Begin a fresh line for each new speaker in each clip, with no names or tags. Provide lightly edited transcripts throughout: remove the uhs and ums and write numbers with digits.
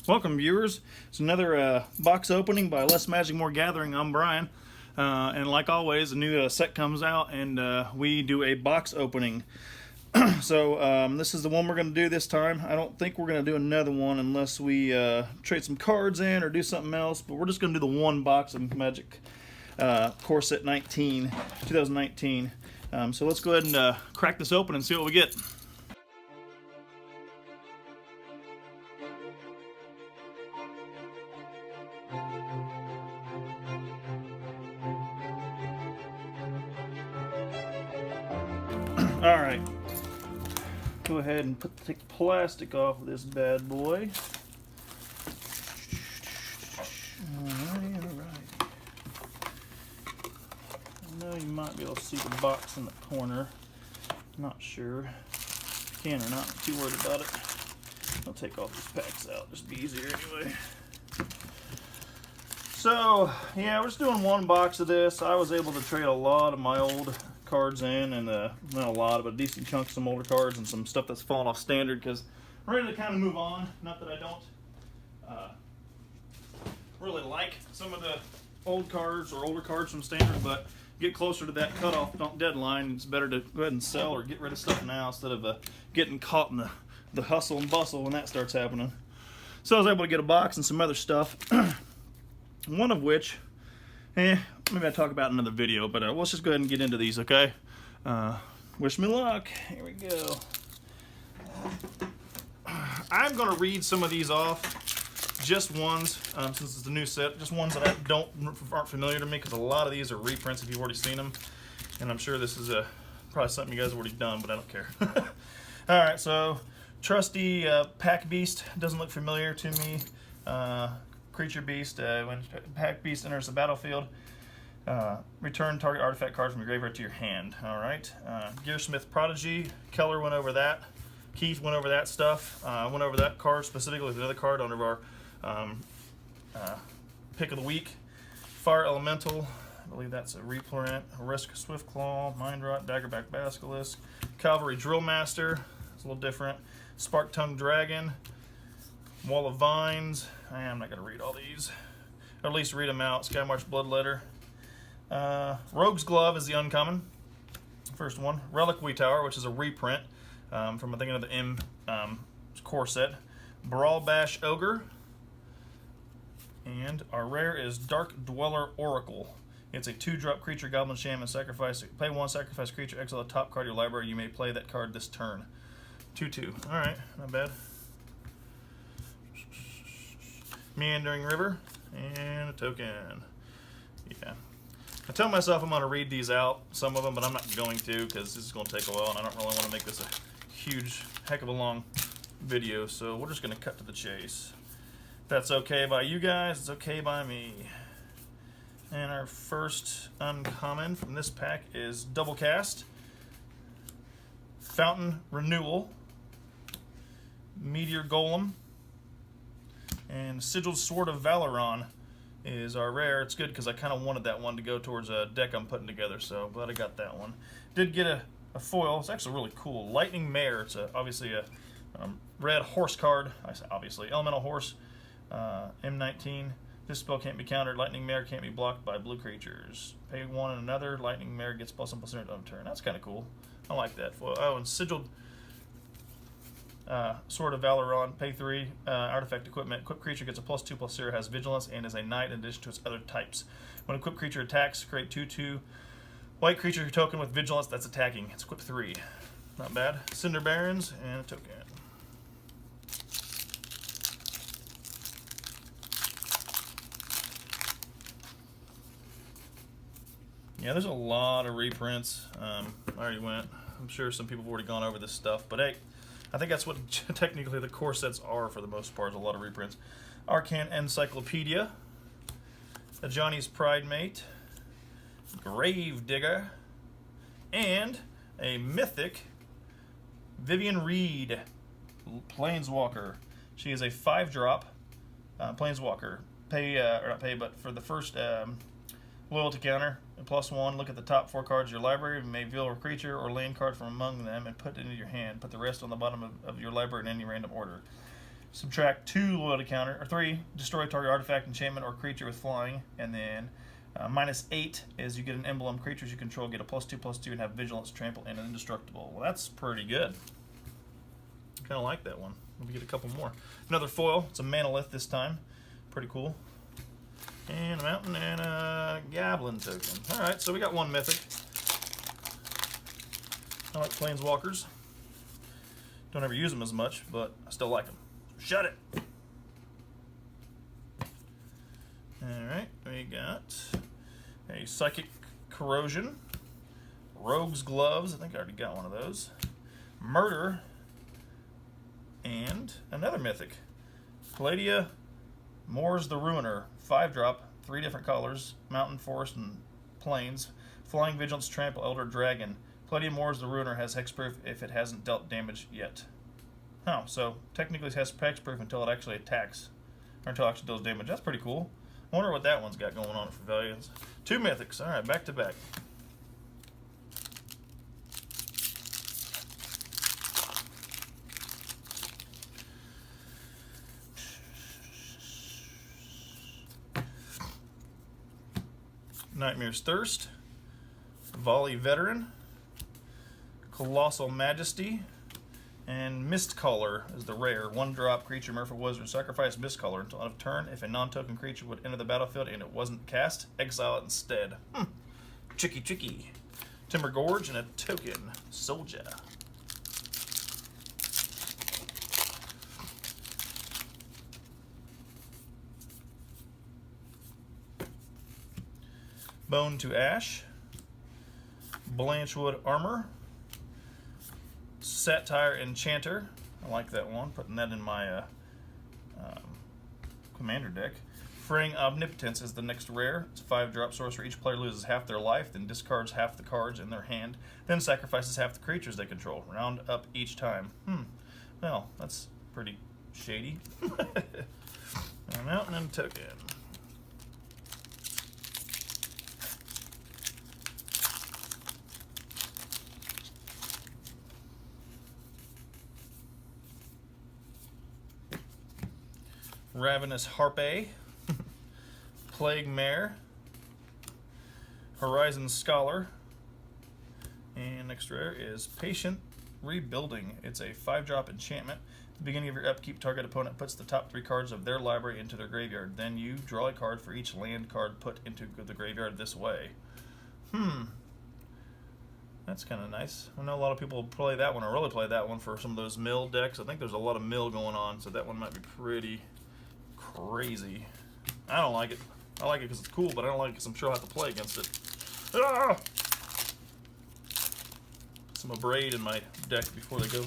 Welcome, viewers. It's another box opening by Less Magic, More Gathering. I'm Brian, and like always, a new set comes out, and we do a box opening. So this is the one we're going to do this time. I don't think we're going to do another one unless we trade some cards in or do something else, but we're just going to do the one box of Magic Core Set 19, 2019. So let's go ahead and crack this open and see what we get. Alright, go ahead and take the plastic off of this bad boy. Alright. I know you might be able to see the box in the corner. Not sure if you can or not. I'm too worried about it. I'll take all these packs out. Just be easier anyway. So, yeah, we're just doing one box of this. I was able to trade a lot of my old cards in, and not a lot, but a decent chunk of some older cards and some stuff that's fallen off standard, because I'm ready to kind of move on. Not that I don't really like some of the old cards or older cards from standard, but get closer to that cutoff deadline, it's better to go ahead and sell or get rid of stuff now instead of getting caught in the hustle and bustle when that starts happening. So I was able to get a box and some other stuff. One of which, maybe I'll talk about in another video, but let's just go ahead and get into these, okay? Wish me luck. Here we go. I'm going to read some of these off, just ones, since it's a new set, just ones that aren't familiar to me, because a lot of these are reprints if you've already seen them, and I'm sure this is probably something you guys have already done, but I don't care. Alright, so trusty Pack Beast doesn't look familiar to me. Creature Beast, when Pack Beast enters the battlefield, return target artifact card from your graveyard to your hand. Alright. Gearsmith Prodigy, Keller went over that. Keith went over that stuff. Went over that card specifically with another card under our pick of the week. Fire Elemental, I believe that's a reprint. Risk Swiftclaw, Mind Rot, Daggerback Basilisk. Cavalry Drillmaster, it's a little different. Spark Tongue Dragon. Wall of Vines. I'm not going to read all these. Or at least read them out. Skymarch Bloodletter. Rogue's Glove is the uncommon. First one. Reliquary Tower, which is a reprint from I think another M core set. Brawl Bash Ogre. And our rare is Dark Dweller Oracle. It's a 2-drop creature, Goblin Shaman, sacrifice. Pay 1, sacrifice creature, exile the top card of your library. You may play that card this turn. 2/2. Alright, not bad. Meandering River, and a token. Yeah. I tell myself I'm going to read these out, some of them, but I'm not going to, because this is going to take a while, and I don't really want to make this a huge, heck of a long video, so we're just going to cut to the chase. If that's okay by you guys, it's okay by me. And our first uncommon from this pack is Double Cast, Fountain Renewal, Meteor Golem, and Sigiled Sword of Valoron is our rare. It's good because I kind of wanted that one to go towards a deck I'm putting together, so glad I got that one. Did get a foil. It's actually really cool. Lightning Mare. It's obviously a red horse card. I say obviously. Elemental Horse, M19. This spell can't be countered. Lightning Mare can't be blocked by blue creatures. Pay 1 and another. Lightning Mare gets +1/+0 on turn. That's kind of cool. I like that foil. Oh, and Sigiled Sword of Valoron, pay 3, artifact equipment. Equipped creature gets a +2/+0, has vigilance, and is a knight in addition to its other types. When equipped creature attacks, create 2/2 white creature token with vigilance that's attacking. It's equipped 3. Not bad. Cinder Barons, and a token. Yeah, there's a lot of reprints. I already went. I'm sure some people have already gone over this stuff, but hey, I think that's what technically the core sets are for the most part, is a lot of reprints. Arcane Encyclopedia, a Johnny's Pride Mate, Grave Digger, and a Mythic Vivian Reed, Planeswalker. She is a 5-drop Planeswalker. Pay, or not pay, but for the first loyalty counter, +1, look at the top 4 cards of your library. You may reveal a creature or land card from among them and put it into your hand. Put the rest on the bottom of your library in any random order. Subtract 2 loyalty counter, or 3, destroy target artifact, enchantment, or creature with flying. And then -8 is you get an emblem. Creatures you control get a +2/+2 and have vigilance, trample, and indestructible. Well, that's pretty good. Kind of like that one. Maybe get a couple more. Another foil. It's a Manolith this time. Pretty cool. And a mountain and a goblin token. All right, so we got one mythic. I like planeswalkers. Don't ever use them as much, but I still like them. Shut it. All right, we got a Psychic Corrosion, Rogue's Gloves. I think I already got one of those. Murder, and another mythic, Palladia Moors the Ruiner. 5-drop, 3 different colors, mountain, forest, and plains. Flying, vigilance, trample, elder dragon. Palladia Moors the Ruiner has hexproof if it hasn't dealt damage yet. Oh, so technically it has hexproof until it actually attacks, or until it actually does damage. That's pretty cool. I wonder what that one's got going on for values. 2 mythics. All right, back to back. Nightmare's Thirst, Volley Veteran, Colossal Majesty, and Mistcaller is the rare. 1-drop creature, Merfolk Wizard. Sacrifice Mistcaller until end of turn. If a non-token creature would enter the battlefield and it wasn't cast, exile it instead. Tricky, tricky. Timber Gorge and a token, Soldier. Bone to Ash, Blanchwood Armor, Satire Enchanter. I like that one. Putting that in my commander deck. Fraying Omnipotence is the next rare. It's a 5-drop sorcery. Each player loses half their life, then discards half the cards in their hand, then sacrifices half the creatures they control. Round up each time. Well, that's pretty shady. A mountain and a token. Ravenous Harpe, Plague Mare, Horizon Scholar, and next rare is Patient Rebuilding. It's a 5-drop enchantment. At the beginning of your upkeep, target opponent puts the top 3 cards of their library into their graveyard. Then you draw a card for each land card put into the graveyard this way. That's kind of nice. I know a lot of people play that one, or really play that one for some of those mill decks. I think there's a lot of mill going on, so that one might be pretty crazy. I don't like it. I like it because it's cool, but I don't like it because I'm sure I'll have to play against it. Ah! Some Abrade in my deck before they go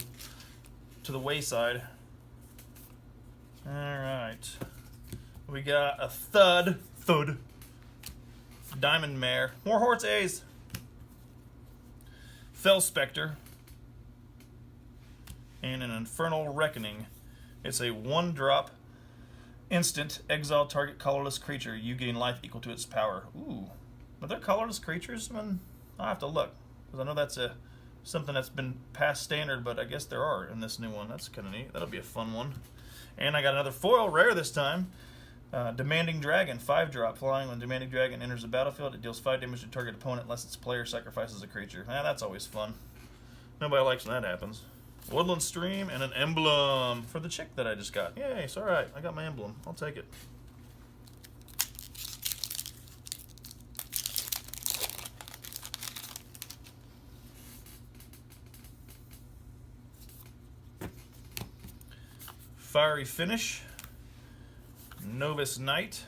to the wayside. Alright. We got a Thud. Diamond Mare. More Horse A's. Fell Spectre. And an Infernal Reckoning. It's a 1-drop instant, exile target colorless creature. You gain life equal to its power. Ooh. Are there colorless creatures? I'll have to look. Because I know that's something that's been past standard, but I guess there are in this new one. That's kind of neat. That'll be a fun one. And I got another foil, rare this time. Demanding Dragon, 5-drop. Flying. When Demanding Dragon enters the battlefield, it deals 5 damage to target opponent unless its player sacrifices a creature. That's always fun. Nobody likes when that happens. Woodland Stream and an emblem for the chick that I just got. Yay, it's alright. I got my emblem. I'll take it. Fiery Finish, Novus Knight,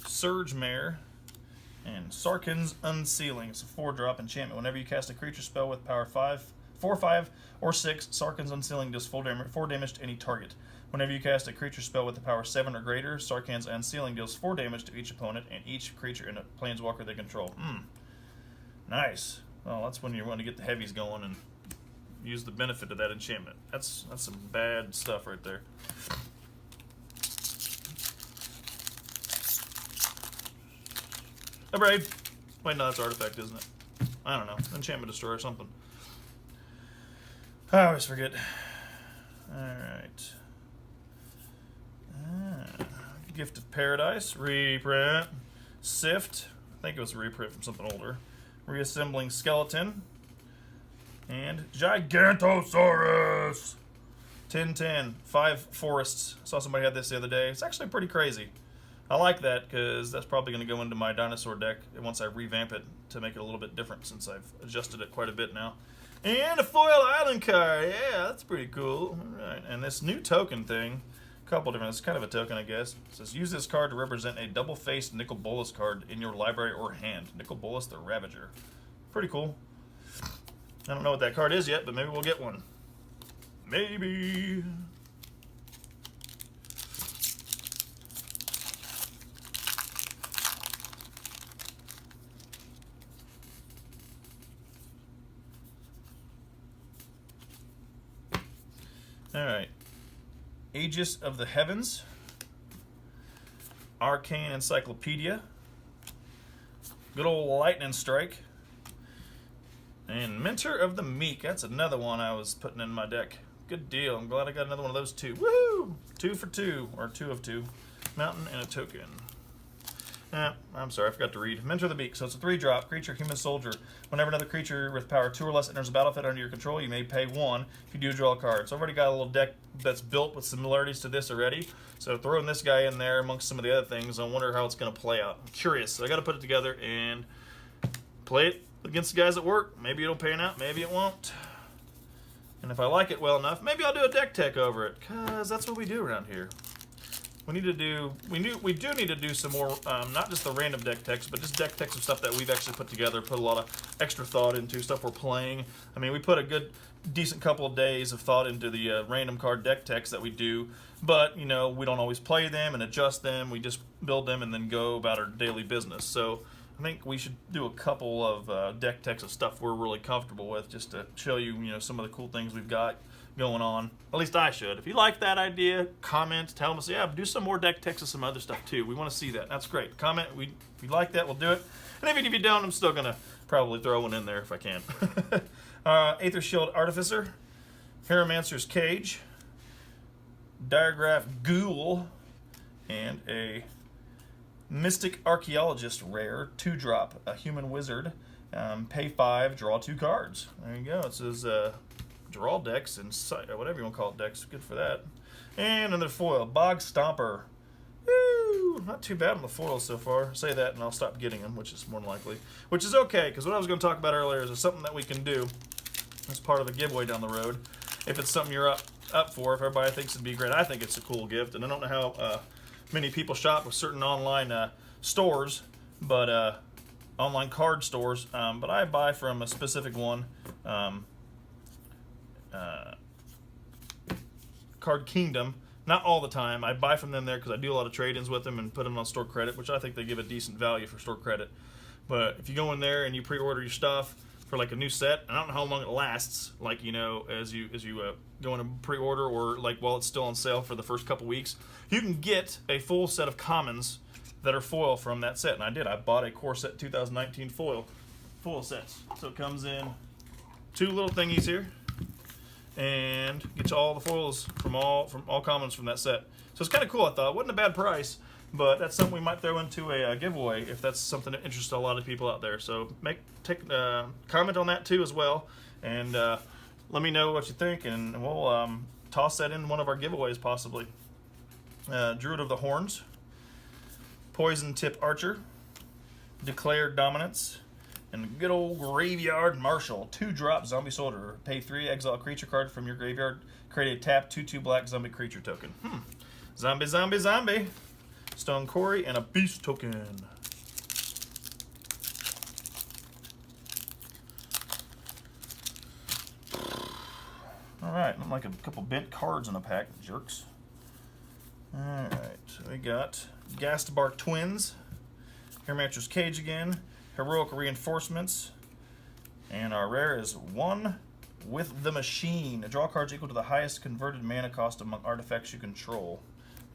Surge Mare, and Sarkhan's Unsealing. It's a 4-drop enchantment. Whenever you cast a creature spell with power 4, 5, or 6, Sarkhan's Unsealing does 4 damage to any target. Whenever you cast a creature spell with the power 7 or greater, Sarkhan's Unsealing deals 4 damage to each opponent and each creature in a planeswalker they control. Nice. Well, that's when you want to get the heavies going and use the benefit of that enchantment. That's some bad stuff right there. Abrade. Wait, no, that's Artifact, isn't it? I don't know. Enchantment Destroyer or something. I always forget. Alright. Gift of Paradise, reprint. Sift, I think it was a reprint from something older. Reassembling Skeleton. And Gigantosaurus! 1010, 5 forests. I saw somebody had this the other day. It's actually pretty crazy. I like that because that's probably going to go into my dinosaur deck once I revamp it to make it a little bit different since I've adjusted it quite a bit now. And a foil island card. Yeah, that's pretty cool. All right, and this new token thing, a couple different, it's kind of a token, I guess. It says, use this card to represent a double-faced Nicol Bolas card in your library or hand. Nicol Bolas the Ravager. Pretty cool. I don't know what that card is yet, but maybe we'll get one. Maybe. Alright. Aegis of the Heavens. Arcane Encyclopedia. Good old Lightning Strike. And Mentor of the Meek. That's another one I was putting in my deck. Good deal. I'm glad I got another one of those two. Woohoo! 2 for 2, or 2 of 2. Mountain and a token. I'm sorry, I forgot to read. Mentor of the Meek. So it's a 3-drop. Creature, human soldier. Whenever another creature with power 2 or less enters a battlefield under your control, you may pay 1. If you do, draw a card. So I've already got a little deck that's built with similarities to this already. So throwing this guy in there amongst some of the other things, I wonder how it's going to play out. I'm curious. So I got to put it together and play it against the guys at work. Maybe it'll pan out, maybe it won't. And if I like it well enough, maybe I'll do a deck tech over it, because that's what we do around here. We do need to do some more, not just the random deck techs, but just deck techs of stuff that we've actually put together, put a lot of extra thought into, stuff we're playing. I mean, we put a good, decent couple of days of thought into the random card deck techs that we do, but, you know, we don't always play them and adjust them. We just build them and then go about our daily business. So I think we should do a couple of deck techs of stuff we're really comfortable with, just to show you, you know, some of the cool things we've got going on. At least I should. If you like that idea, comment, tell us, yeah, do some more deck techs of some other stuff too. We want to see that. That's great. Comment. If you like that, we'll do it. And even if you don't, I'm still going to probably throw one in there if I can. Aether Shield Artificer, Hieromancer's Cage, Diagraph Ghoul, and a Mystic Archaeologist rare, 2-drop, a human wizard. Pay 5, draw 2 cards. There you go. It says draw decks and whatever you want to call it, decks. Good for that. And another foil, Bog Stomper. Woo! Not too bad on the foils so far. Say that and I'll stop getting them, which is more than likely. Which is okay, because what I was going to talk about earlier is something that we can do as part of a giveaway down the road. If it's something you're up for, if everybody thinks it'd be great. I think it's a cool gift, and I don't know how many people shop with certain online stores, but online card stores, but I buy from a specific one, Card Kingdom. Not all the time. I buy from them there because I do a lot of trade-ins with them and put them on store credit, which I think they give a decent value for store credit. But if you go in there and you pre-order your stuff for like a new set, I don't know how long it lasts, like, you know, as you go in a pre-order or like while it's still on sale for the first couple weeks, you can get a full set of commons that are foil from that set. And I did. I bought a Core Set 2019 foil sets. So it comes in 2 little thingies here, and get you all the foils from all commons from that set. So it's kind of cool, I thought. It wasn't a bad price, but that's something we might throw into a giveaway if that's something that interests a lot of people out there. So comment on that too as well, and let me know what you think, and we'll toss that in one of our giveaways possibly. Druid of the Horns, Poison Tip Archer, Declared Dominance, and good old Graveyard Marshal, 2-drop zombie soldier. Pay 3, exile a creature card from your graveyard. Create a tap 2/2 black zombie creature token. Zombie, zombie, zombie. Stone Quarry and a beast token. All right, I'm like a couple bent cards in a pack, jerks. All right, so we got Gastbark Twins, Hieromancer's Cage again, Heroic Reinforcements, and our rare is One with the Machine. Draw cards equal to the highest converted mana cost among artifacts you control.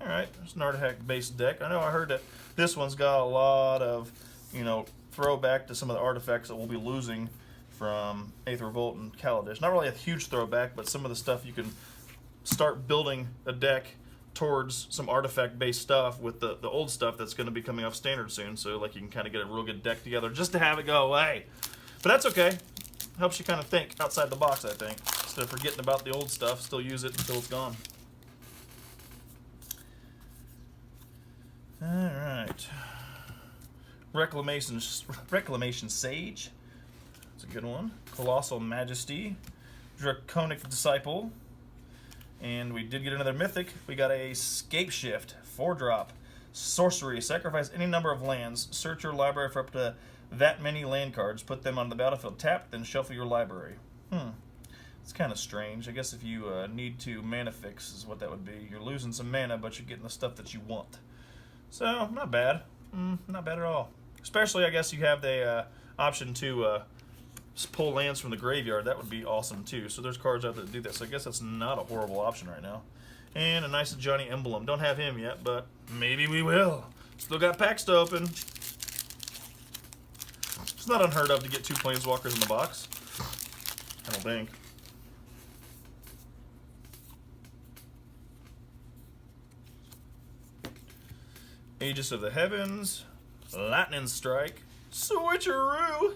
All right, it's an artifact-based deck. I know I heard that this one's got a lot of, you know, throwback to some of the artifacts that we'll be losing from Aether Revolt and Kaladesh. Not really a huge throwback, but some of the stuff you can start building a deck towards some artifact-based stuff with the old stuff that's going to be coming off standard soon. So like you can kind of get a real good deck together just to have it go away. But that's okay. Helps you kind of think outside the box, I think. Instead of forgetting about the old stuff, still use it until it's gone. All right. Reclamation Sage. That's a good one. Colossal Majesty. Draconic Disciple. And we did get another Mythic. We got a Scape Shift. 4-drop. Sorcery. Sacrifice any number of lands. Search your library for up to that many land cards. Put them on the battlefield tapped, then shuffle your library. It's kind of strange. I guess if you need to mana fix is what that would be. You're losing some mana, but you're getting the stuff that you want. So, not bad. Not bad at all. Especially, I guess, you have the option to pull lands from the graveyard. That would be awesome, too. So there's cards out there that do that. So I guess that's not a horrible option right now. And a nice Johnny Emblem. Don't have him yet, but maybe we will. Still got packs to open. It's not unheard of to get 2 Planeswalkers in the box. I don't think. Aegis of the Heavens, Lightning Strike, Switcheroo,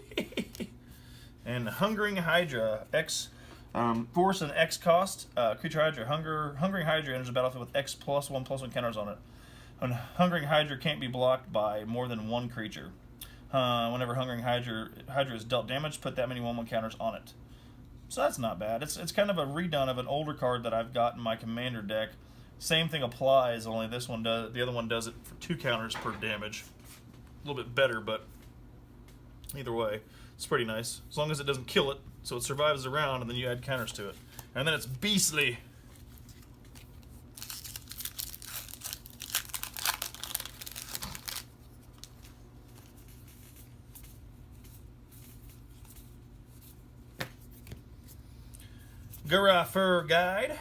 and Hungering Hydra. Force and X cost. Creature Hydra. Hungering Hydra enters the battlefield with X +1/+1 counters on it. And Hungering Hydra can't be blocked by more than 1 creature. Whenever Hungering Hydra is dealt damage, put that many 1/1 counters on it. So that's not bad. It's kind of a redone of an older card that I've got in my Commander deck. Same thing applies, only this one does. The other one does it for 2 counters per damage. A little bit better, but either way, it's pretty nice. As long as it doesn't kill it, so it survives the round, and then you add counters to it, and then it's beastly. Garafur Guide,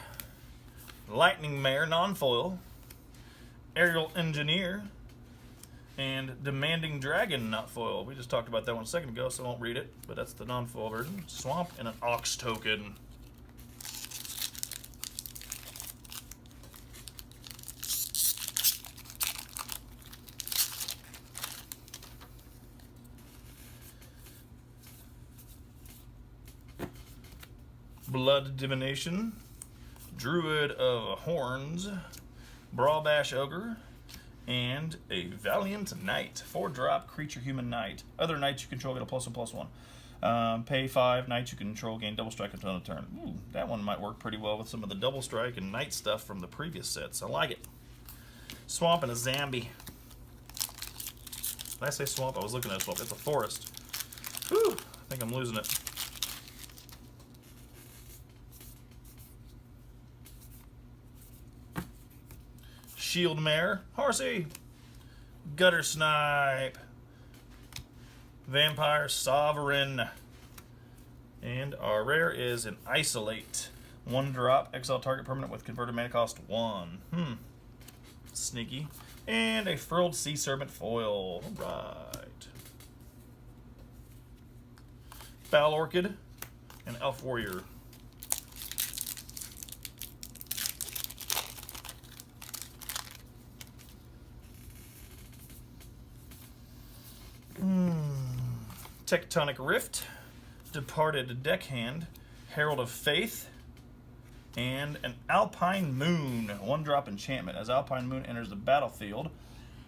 Lightning Mare non-foil, Aerial Engineer, and Demanding Dragon not foil. We just talked about that one a second ago, so I won't read it, but that's the non-foil version. Swamp and an Ox token. Blood Divination, Druid of Horns, Brawlbash Ogre, and a Valiant Knight. 4-drop creature human knight. Other knights you control get a +1/+1. Pay 5, knights you control gain double strike until end of turn. Ooh, that one might work pretty well with some of the double strike and knight stuff from the previous sets. I like it. Swamp and a Zambi. Did I say swamp? I was looking at a swamp. It's a forest. Whew, I think I'm losing it. Shield Mare, Horsey, Gutter Snipe, Vampire Sovereign, and our rare is an Isolate. 1-drop, exile target permanent with converted mana cost 1. Sneaky. And a Furled Sea Serpent foil. Alright. Foul Orchid and Elf Warrior. Tectonic Rift, Departed Deckhand, Herald of Faith, and an Alpine Moon. 1-drop enchantment. As Alpine Moon enters the battlefield,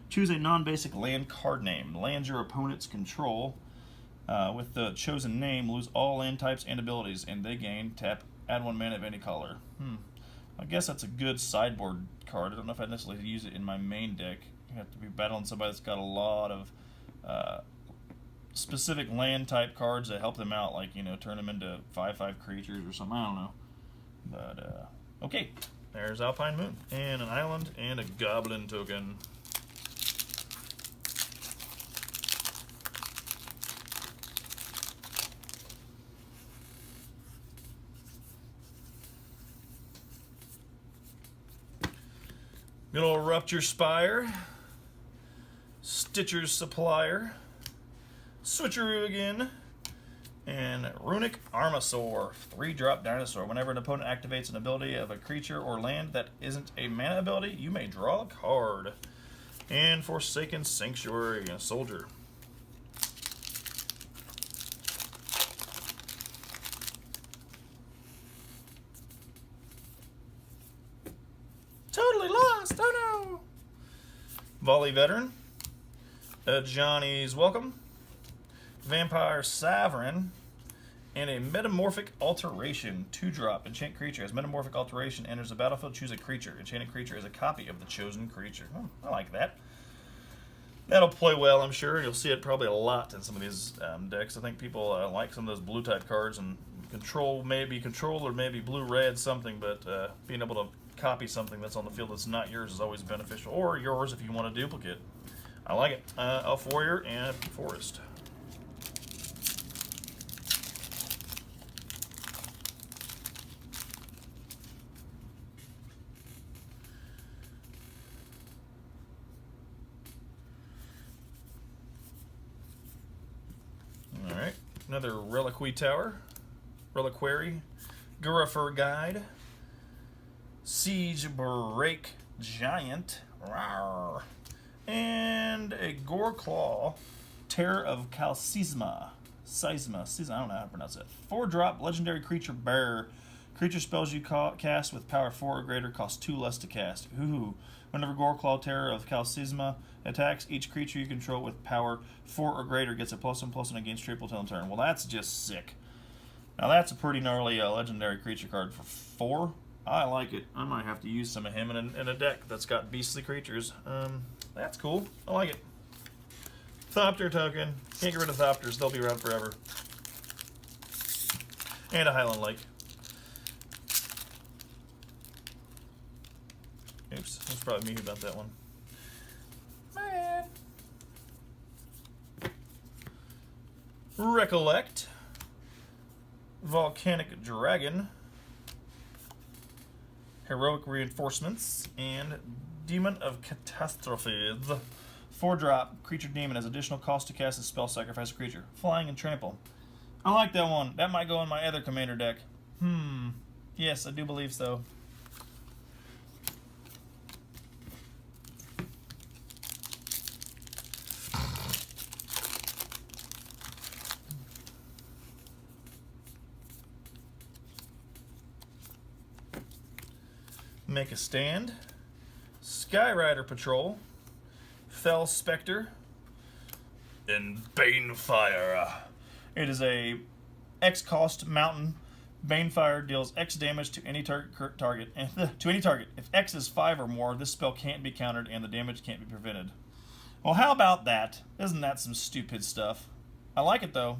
choose a non-basic land card name. Lands your opponents control. With the chosen name, lose all land types and abilities, and they gain tap, add 1 mana of any color. I guess that's a good sideboard card. I don't know if I'd necessarily use it in my main deck. You have to be battling somebody that's got a lot of specific land type cards that help them out, like, you know, turn them into 5/5 creatures or something. I don't know. But, okay. There's Alpine Moon. And an island and a goblin token. Good old Rupture Spire. Stitcher's Supplier. Switcheroo again, And Runic Armasaur, 3-drop dinosaur. Whenever an opponent activates an ability of a creature or land that isn't a mana ability, you may draw a card. And Forsaken Sanctuary, a soldier. Totally lost, oh no! Volley Veteran. Johnny's Welcome. Vampire Sovereign. And a Metamorphic Alteration, 2-drop. Enchant creature. As Metamorphic Alteration enters the battlefield, choose a creature. Enchanted creature is a copy of the chosen creature. Oh, I like that. That'll play well, I'm sure. You'll see it probably a lot in some of these decks. I think people like some of those blue type cards, and control, maybe control or maybe blue-red something, but being able to copy something that's on the field that's not yours is always beneficial. Or yours if you want to duplicate. I like it. Elf Warrior and Forest. Alright, another Reliquary Tower. Reliquary. Gurafur Guide. Siege Break Giant. Rawr. And a Goreclaw, Terror of Calcisma. Seisma. I don't know how to pronounce it. 4-drop legendary creature bearer. Creature spells you cast with power 4 or greater cost 2 less to cast. Ooh. Whenever Goreclaw, Terror of Calcisma attacks, each creature you control with power 4 or greater gets a +1/+1 against triple till turn. Well, that's just sick. Now that's a pretty gnarly legendary creature card for 4. I like it. I might have to use some of him in a deck that's got beastly creatures. That's cool. I like it. Thopter token. Can't get rid of Thopters. They'll be around forever. And a Highland Lake. Oops. That's probably me about that one. Man. Recollect. Volcanic Dragon. Heroic Reinforcements, and Demon of Catastrophes. 4-drop creature demon has additional cost to cast a spell, sacrifice a creature. Flying and trample. I like that one. That might go in my other commander deck. Yes, I do believe so. Make a Stand, Skyrider Patrol, Fell Spectre, and Banefire. It is a X-cost mountain. Banefire deals X damage to any target. If X is 5 or more, this spell can't be countered and the damage can't be prevented. Well, how about that? Isn't that some stupid stuff? I like it though,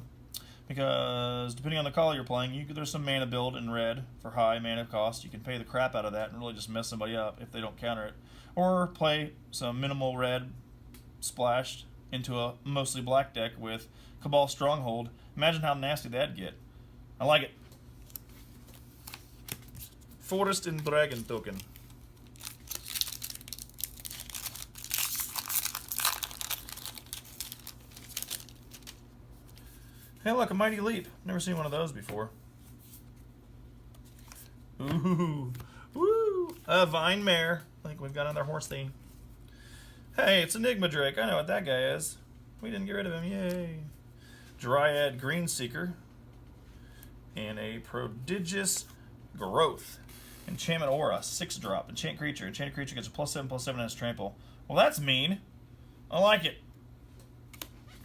because depending on the color you're playing, there's some mana build in red for high mana cost. You can pay the crap out of that and really just mess somebody up if they don't counter it. Or play some minimal red splashed into a mostly black deck with Cabal Stronghold. Imagine how nasty that'd get. I like it. Forest and Dragon token. Hey, look, a Mighty Leap. Never seen one of those before. Ooh, woo! A Vine Mare. I think we've got another horse theme. Hey, it's Enigma Drake. I know what that guy is. We didn't get rid of him. Yay! Dryad Greenseeker. And a Prodigious Growth. Enchantment Aura, 6-drop. Enchant creature. Enchanted creature gets a +7/+7 and has trample. Well, that's mean. I like it.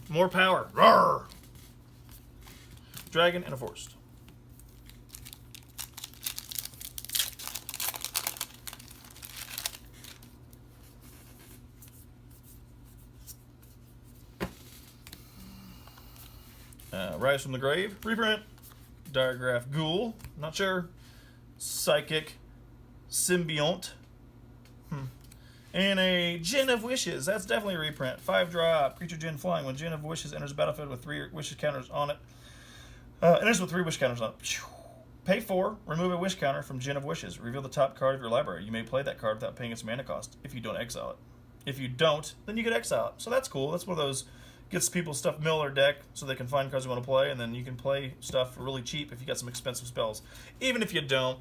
More power. Roar! Dragon and a Forest. Rise from the Grave. Reprint. Diregraph Ghoul. Not sure. Psychic Symbiont. And a Gin of Wishes. That's definitely a reprint. 5-drop. Creature Gin flying. When Gin of Wishes enters the battlefield with 3 wishes counters on it. Enters with 3 wish counters on it. Pay 4. Remove a wish counter from Gin of Wishes. Reveal the top card of your library. You may play that card without paying its mana cost if you don't exile it. If you don't, then you could exile it. So that's cool. That's one of those Gets people stuff mill their deck so they can find cards they want to play, and then you can play stuff really cheap if you got some expensive spells. Even if you don't,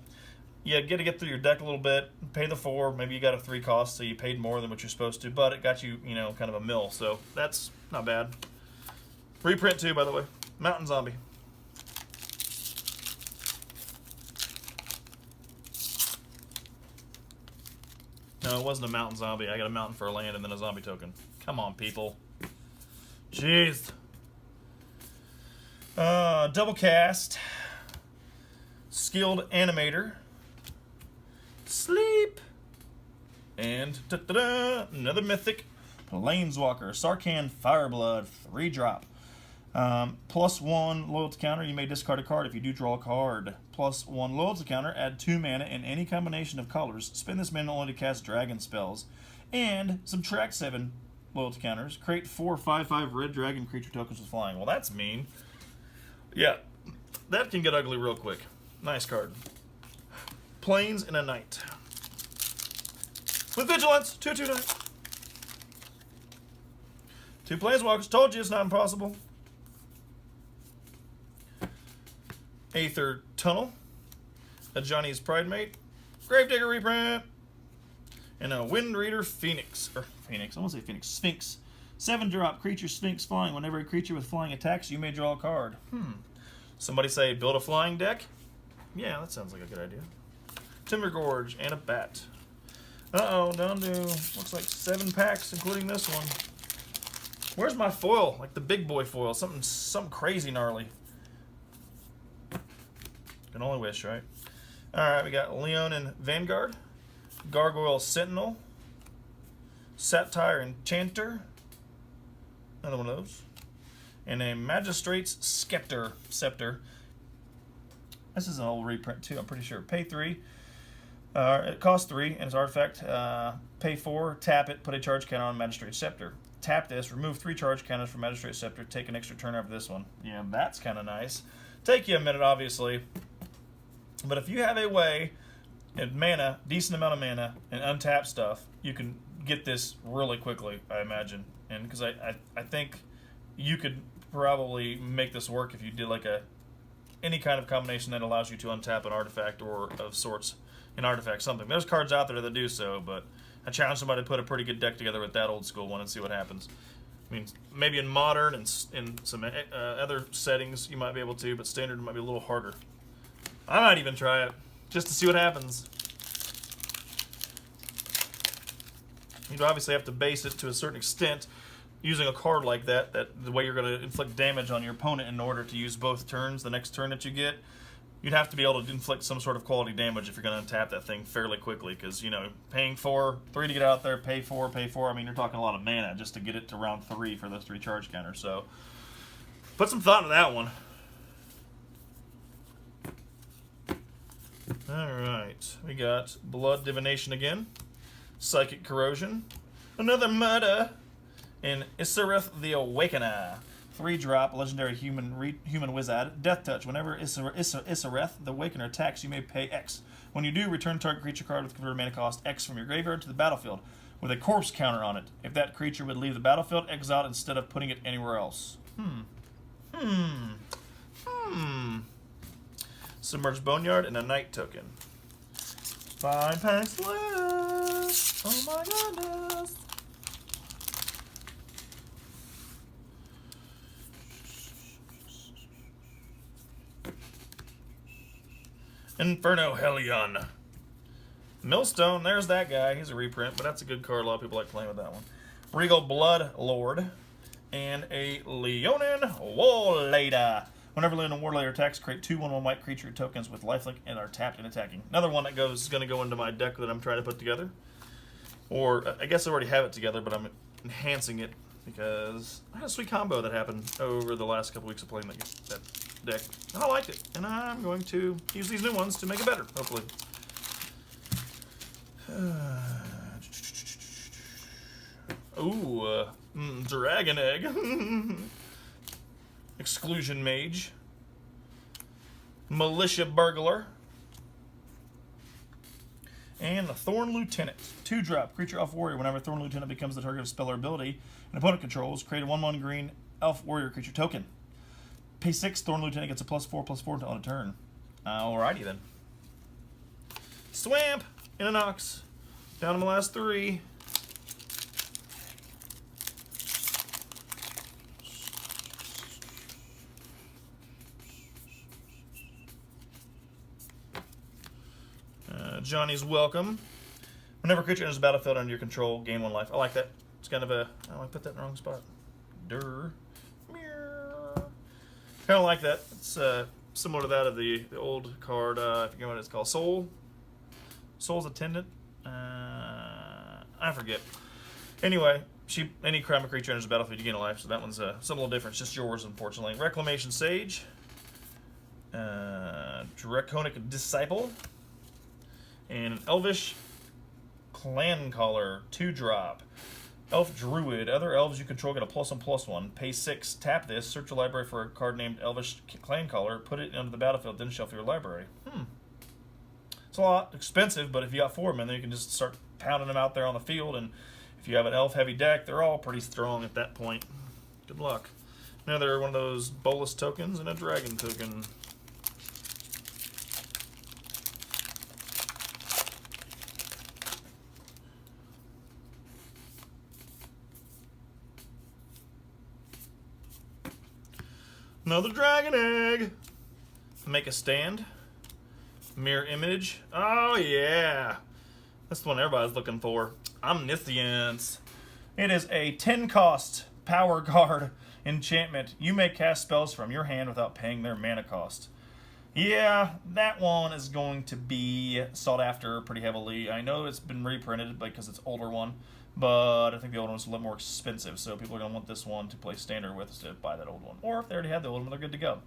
you get to get through your deck a little bit, pay the 4, maybe you got a 3 cost, so you paid more than what you're supposed to, but it got you, you know, kind of a mill, so that's not bad. Reprint too, by the way. Mountain Zombie. No, it wasn't a Mountain Zombie. I got a mountain for a land and then a zombie token. Come on, people. Jeez. Double cast. Skilled Animator. Sleep. And another Mythic. Planeswalker. Sarkhan Fireblood. 3-drop. +1 loyalty counter. You may discard a card if you do draw a card. +1 loyalty counter. Add 2 mana in any combination of colors. Spend this mana only to cast dragon spells. And subtract 7 loyalty counters. Create 4 5/5 red dragon creature tokens with flying. Well, that's mean. Yeah, that can get ugly real quick. Nice card. Plains in a Night. With Vigilance. 2/2 Night. 2 Planeswalkers. Told you it's not impossible. Aether Tunnel. A Johnny's Pridemate. Gravedigger reprint. And a Wind Reader Phoenix. Or Phoenix. I want to say Phoenix. Sphinx. 7-drop creature Sphinx flying. Whenever a creature with flying attacks, you may draw a card. Somebody say build a flying deck? Yeah, that sounds like a good idea. Timber Gorge and a bat. Uh-oh, down to looks like 7 packs, including this one. Where's my foil? Like the big boy foil. Something crazy gnarly. Can only wish, right? Alright, we got Leonin Vanguard, Gargoyle Sentinel, Satire Enchanter, another one of those, and a Magistrate's Scepter. This is an old reprint too, I'm pretty sure. Pay 3. It costs 3, and it's artifact. Pay 4, tap it, put a charge counter on Magistrate's Scepter. Tap this, remove 3 charge counters from Magistrate's Scepter, take an extra turn over this one. Yeah, that's kind of nice. Take you a minute, obviously. But if you have a way, and mana, decent amount of mana, and untap stuff, you can get this really quickly, I imagine. And because I think you could probably make this work if you did like any kind of combination that allows you to untap an artifact or of sorts, an artifact, something. There's cards out there that do so, but I challenge somebody to put a pretty good deck together with that old school one and see what happens. I mean, maybe in modern and in some other settings you might be able to, but standard might be a little harder. I might even try it, just to see what happens. You'd obviously have to base it to a certain extent using a card like that, the way you're going to inflict damage on your opponent in order to use both turns, the next turn that you get. You'd have to be able to inflict some sort of quality damage if you're going to untap that thing fairly quickly, because, you know, paying 3 to get out there, pay 4, I mean, you're talking a lot of mana just to get it to round 3 for those 3 charge counters, so put some thought into that one. Alright, we got Blood Divination again, Psychic Corrosion, another Murder, and Isareth the Awakener. 3-drop, legendary human wizard, Death Touch. Whenever Isareth the Awakener attacks, you may pay X. When you do, return target creature card with converted mana cost X from your graveyard to the battlefield, with a corpse counter on it. If that creature would leave the battlefield, exile it instead of putting it anywhere else. Submerged Boneyard and a Night token. 5 packs left. Oh my goodness. Inferno Hellion. Millstone, there's that guy. He's a reprint, but that's a good card. A lot of people like playing with that one. Regal Blood Lord. And a Leonin Warlader. Whenever Leonin Warlader attacks, create 2 1/1 white creature tokens with lifelink and are tapped and attacking. Another one that is going to go into my deck that I'm trying to put together. Or, I guess I already have it together, but I'm enhancing it because I had a sweet combo that happened over the last couple weeks of playing that deck. And I liked it. And I'm going to use these new ones to make it better, hopefully. Ooh, Dragon Egg. Exclusion Mage. Militia Burglar. And a Thorn Lieutenant. 2-drop. Creature elf warrior. Whenever Thorn Lieutenant becomes the target of spell or ability an opponent controls, create a 1/1 green elf warrior creature token. Pay 6. Thorn Lieutenant gets a +4/+4 on a turn. Alrighty then. Swamp in an Ox. Down to my last 3. Johnny's Welcome. Whenever a creature enters the battlefield under your control, gain 1 life. I like that. It's kind of a... Oh, I put that in the wrong spot. Kind of like that. It's similar to that of the old card. I forget what it's called. Soul's Attendant. I forget. Anyway, any crime creature enters the battlefield, you gain a life. So that one's some little different. It's just yours, unfortunately. Reclamation Sage. Draconic Disciple. And an Elvish Clancaller. 2-drop. Elf Druid. Other elves you control get a +1/+1. Pay 6. Tap this. Search your library for a card named Elvish Clancaller. Put it into the battlefield. Then shuffle your library. It's a lot expensive, but if you got 4 of them, then you can just start pounding them out there on the field. And if you have an elf-heavy deck, they're all pretty strong at that point. Good luck. Another one of those Bolus tokens and a Dragon token. Another Dragon Egg. Make a Stand. Mirror Image. Oh, yeah. That's the one everybody's looking for. Omniscience. It is a 10-cost power card enchantment. You may cast spells from your hand without paying their mana cost. Yeah, that one is going to be sought after pretty heavily. I know it's been reprinted because it's an older one, but I think the old one's a little more expensive, so people are going to want this one to play standard with instead of buy that old one. Or if they already had the old one, they're good to go.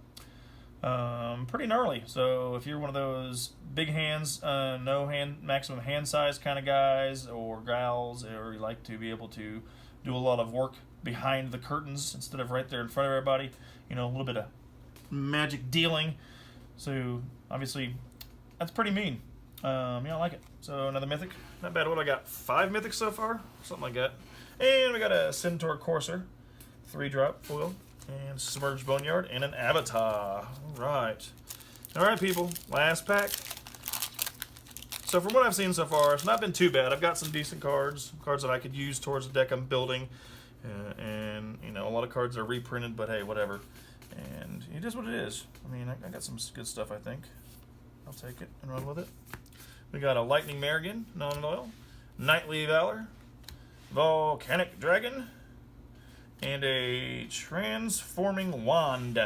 Pretty gnarly. So if you're one of those big hands, maximum hand size kind of guys or gals, or you like to be able to do a lot of work behind the curtains instead of right there in front of everybody, you know, a little bit of magic dealing. So obviously that's pretty mean. Yeah, I like it. So another mythic. Not bad. What do I got? 5 mythics so far? Something like that. And we got a Centaur Courser. 3-drop foil. And Submerged Boneyard. And an Avatar. Alright. Alright, people. Last pack. So from what I've seen so far, it's not been too bad. I've got some decent cards. Cards that I could use towards the deck I'm building. And, you know, a lot of cards are reprinted, but hey, whatever. And it is what it is. I mean, I got some good stuff, I think. I'll take it and run with it. We got a Lightning Marigan, non-loyal, Knightly Valor, Volcanic Dragon, and a Transforming Wand.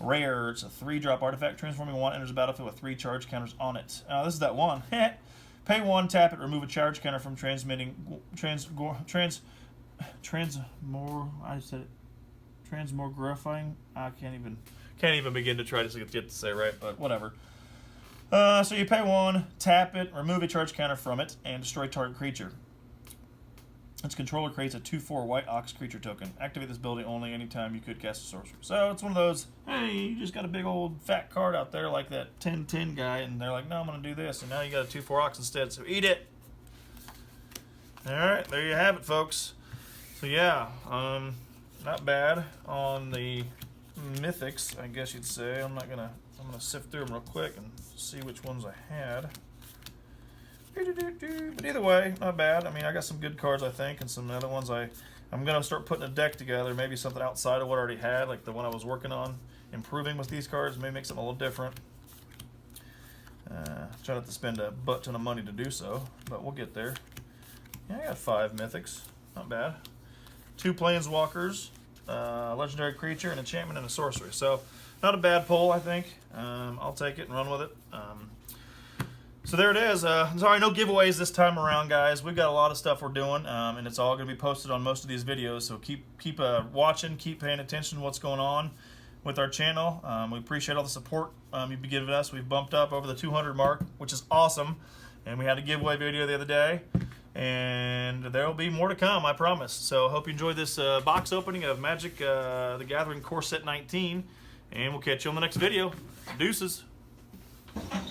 Rare. It's a 3-drop artifact. Transforming Wand enters the battlefield with 3 charge counters on it. This is that one. Pay 1, tap it, remove a charge counter from transmogrifying. I can't even begin to try to get to say right, but whatever. So you pay 1, tap it, remove a charge counter from it, and destroy target creature. Its controller creates a 2/4 white ox creature token. Activate this ability only anytime you could cast a sorcery. So it's one of those, hey, you just got a big old fat card out there like that 10/10 guy, and they're like, no, I'm going to do this, and now you got a 2/4 ox instead, so eat it. Alright, there you have it, folks. So yeah, not bad on the mythics, I guess you'd say. I'm gonna sift through them real quick and see which ones I had. But either way, not bad. I mean, I got some good cards, I think, and some other ones I'm gonna start putting a deck together. Maybe something outside of what I already had, like the one I was working on, improving with these cards. Maybe make something a little different. Try not to spend a butt ton of money to do so, but we'll get there. Yeah, I got 5 mythics. Not bad. 2 planeswalkers, legendary creature, an enchantment, and a sorcery. So not a bad pull, I think. I'll take it and run with it. So there it is. Sorry, no giveaways this time around, guys. We've got a lot of stuff we're doing, and it's all going to be posted on most of these videos. So keep watching, keep paying attention to what's going on with our channel. We appreciate all the support you've been giving us. We've bumped up over the 200 mark, which is awesome. And we had a giveaway video the other day. And there will be more to come, I promise. So I hope you enjoyed this box opening of Magic the Gathering Core Set 19. And we'll catch you on the next video. Deuces.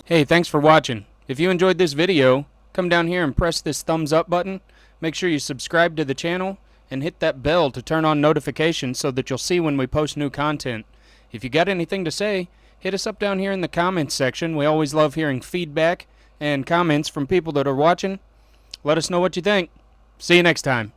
Hey, thanks for watching. If you enjoyed this video, come down here and press this thumbs up button. Make sure you subscribe to the channel and hit that bell to turn on notifications so that you'll see when we post new content. If you got anything to say, hit us up down here in the comments section. We always love hearing feedback and comments from people that are watching. Let us know what you think. See you next time.